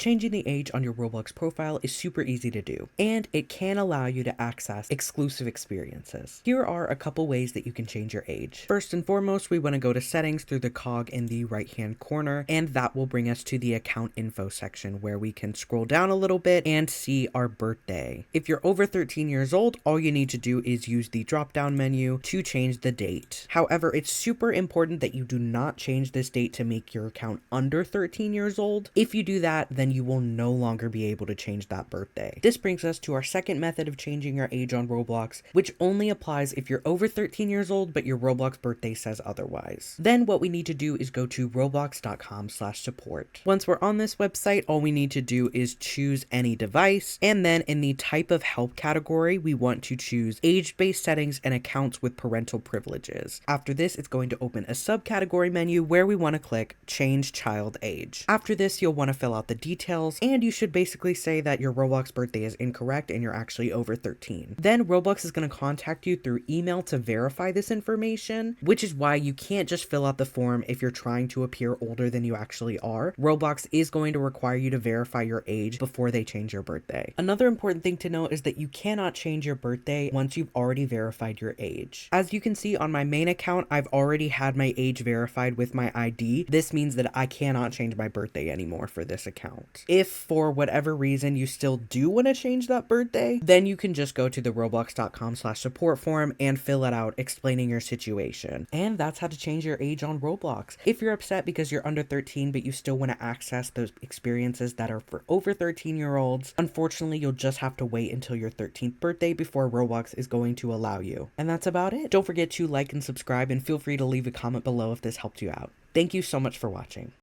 Changing the age on your Roblox profile is super easy to do, and it can allow you to access exclusive experiences. Here are a couple ways that you can change your age. First and foremost, we want to go to settings through the cog in the right hand corner, and that will bring us to the account info section where we can scroll down a little bit and see our birthday. If you're over 13 years old, all you need to do is use the drop down menu to change the date. However, it's super important that you do not change this date to make your account under 13 years old. If you do that, then you will no longer be able to change that birthday. This brings us to our second method of changing your age on Roblox, which only applies if you're over 13 years old but your Roblox birthday says otherwise. Then what we need to do is go to roblox.com/support. Once we're on this website, all we need to do is choose any device, and then in the type of help category, we want to choose age-based settings and accounts with parental privileges. After this, it's going to open a subcategory menu where we want to click change child age. After this, you'll want to fill out the details, and you should basically say that your Roblox birthday is incorrect and you're actually over 13. Then Roblox is going to contact you through email to verify this information, which is why you can't just fill out the form if you're trying to appear older than you actually are. Roblox is going to require you to verify your age before they change your birthday. Another important thing to note is that you cannot change your birthday once you've already verified your age. As you can see on my main account, I've already had my age verified with my ID. This means that I cannot change my birthday anymore for this account. If for whatever reason you still do want to change that birthday, then you can just go to the roblox.com/support form and fill it out explaining your situation. And that's how to change your age on Roblox. If you're upset because you're under 13 but you still want to access those experiences that are for over 13-year-olds, unfortunately you'll just have to wait until your 13th birthday before Roblox is going to allow you. And that's about it. Don't forget to like and subscribe, and feel free to leave a comment below if this helped you out. Thank you so much for watching.